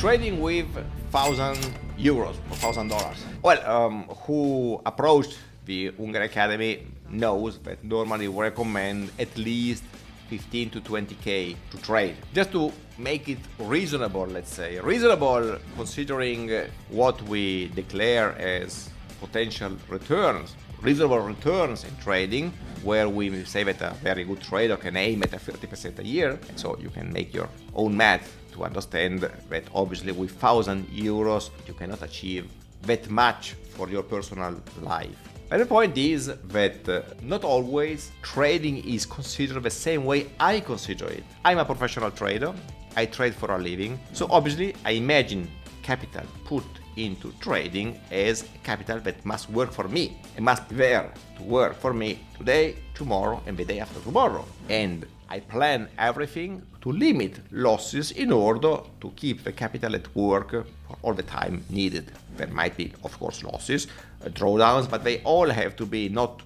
trading with €1,000 or $1,000. Well, who approached the Unger Academy knows that normally we recommend at least 15 to 20k to trade, just to make it reasonable, let's say. Reasonable considering what we declare as potential returns. Reasonable returns in trading, where we say that a very good trader can aim at a 30% a year, and so you can make your own math to understand that obviously with €1,000 you cannot achieve that much for your personal life. And the point is that not always trading is considered the same way I consider it. I'm a professional trader, I trade for a living, so obviously I imagine capital put into trading as capital that must work for me. It must be there to work for me today, tomorrow, and the day after tomorrow. And I plan everything to limit losses in order to keep the capital at work for all the time needed. There might be, of course, losses, drawdowns, but they all have to be not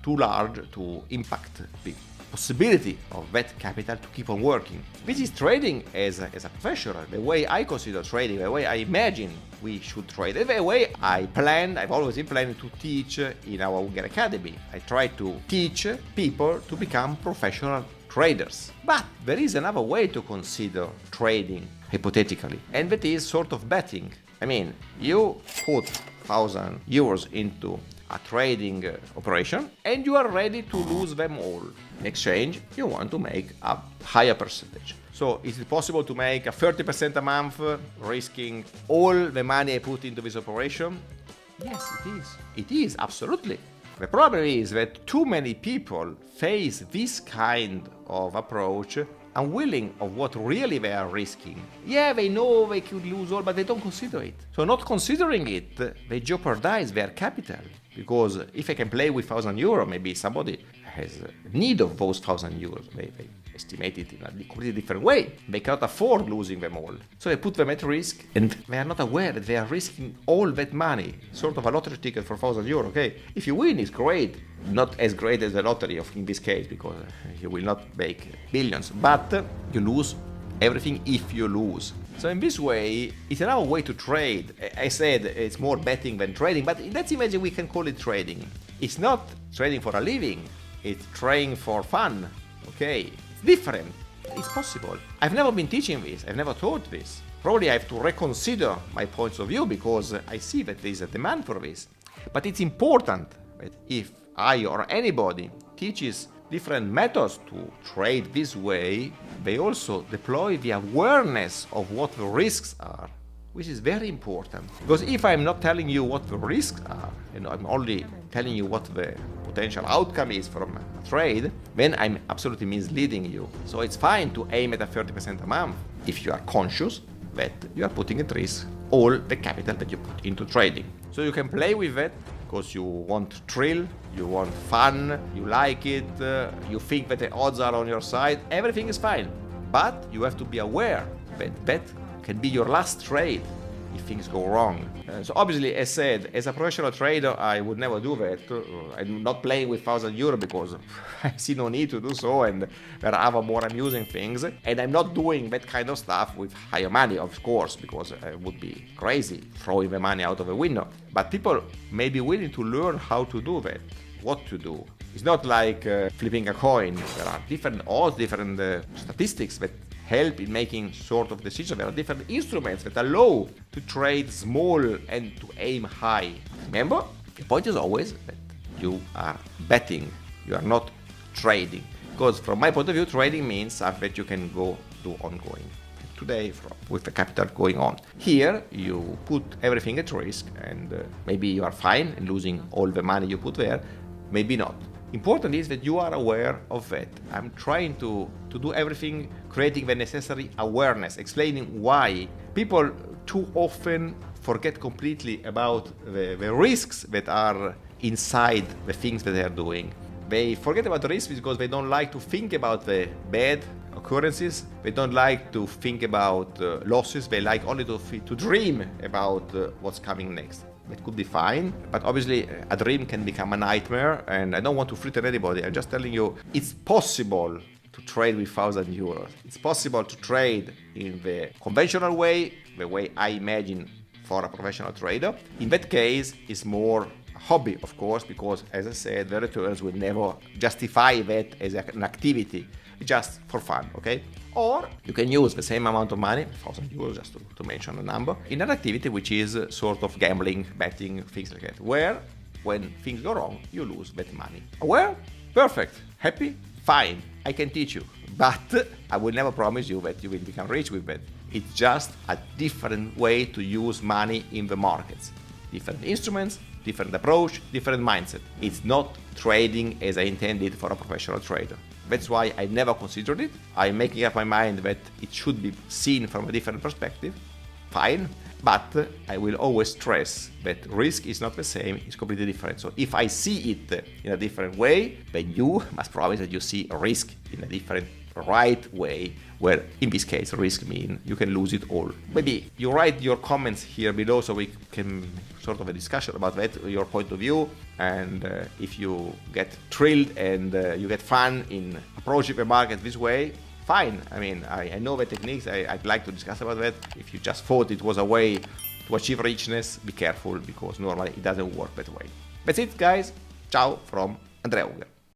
too large to impact the possibility of that capital to keep on working. This is trading as a professional, the way I consider trading, the way I imagine we should trade, the way I've always been planning to teach in our Unger Academy. I try to teach people to become professional traders. But there is another way to consider trading, hypothetically, and that is sort of betting. I mean, you put €1,000 into a trading operation and you are ready to lose them all. In exchange, you want to make a higher percentage. So is it possible to make a 30% a month risking all the money I put into this operation? Yes, it is. It is, absolutely. The problem is that too many people face this kind of approach unwilling of what really they are risking. Yeah, they know they could lose all, but they don't consider it. So not considering it, they jeopardize their capital. Because if I can play with €1,000, maybe somebody has need of those €1,000. They estimate it in a completely different way. They cannot afford losing them all. So they put them at risk, and they are not aware that they are risking all that money. Sort of a lottery ticket for €1,000, okay? If you win, it's great. Not as great as the lottery in this case, because you will not make billions. But you lose everything if you lose. So in this way, it's another way to trade. I said it's more betting than trading, but let's imagine we can call it trading. It's not trading for a living, it's trading for fun, okay? It's different, it's possible. I've never been teaching this, I've never taught this. Probably I have to reconsider my points of view because I see that there is a demand for this. But it's important that if I or anybody teaches different methods to trade this way, they also deploy the awareness of what the risks are, which is very important. Because if I'm not telling you what the risks are, and I'm only telling you what the potential outcome is from a trade, then I'm absolutely misleading you. So it's fine to aim at a 30% a month if you are conscious that you are putting at risk all the capital that you put into trading. So you can play with that because you want thrill, you want fun, you like it, you think that the odds are on your side, everything is fine. But you have to be aware that that can be your last trade if things go wrong. So obviously, as said, as a professional trader, I would never do that. I'm not playing with €1,000 because I see no need to do so, and there are other more amusing things. And I'm not doing that kind of stuff with higher money, of course, because I would be crazy throwing the money out of the window. But people may be willing to learn how to do that, what to do. It's not like flipping a coin. There are different odds, different statistics that help in making sort of decisions. There are different instruments that allow to trade small and to aim high. Remember, the point is always that you are betting, you are not trading. Because from my point of view, trading means that you can go do ongoing. Today, with the capital going on. Here, you put everything at risk, and maybe you are fine in losing all the money you put there, maybe not. Important is that you are aware of that. I'm trying to do everything, creating the necessary awareness, explaining why people too often forget completely about the risks that are inside the things that they are doing. They forget about the risks because they don't like to think about the bad occurrences. They don't like to think about losses. They like only to dream about what's coming next. It could be fine, but obviously a dream can become a nightmare, and I don't want to frighten anybody. I'm just telling you it's possible to trade with 1,000 euros. It's possible to trade in the conventional way, the way I imagine for a professional trader. In that case, it's more a hobby, of course, because as I said, the returns will never justify that as an activity, just for fun, okay? Or you can use the same amount of money, 1,000 euros, just to mention a number, in an activity which is sort of gambling, betting, things like that, where when things go wrong, you lose that money. Well, perfect, happy, fine, I can teach you, but I will never promise you that you will become rich with that. It's just a different way to use money in the markets. Different instruments, different approach, different mindset. It's not trading as I intended for a professional trader. That's why I never considered it. I'm making up my mind that it should be seen from a different perspective. Fine. But I will always stress that risk is not the same, it's completely different. So if I see it in a different way, then you must promise that you see risk in a different, right way, where in this case risk means you can lose it all. Maybe you write your comments here below so we can sort of a discussion about that, your point of view, and if you get thrilled and you get fun in approaching the market this way, fine. I mean, I know the techniques, I'd like to discuss about that. If you just thought it was a way to achieve richness, be careful, because normally it doesn't work that way. That's it, guys. Ciao from Andrea Unger.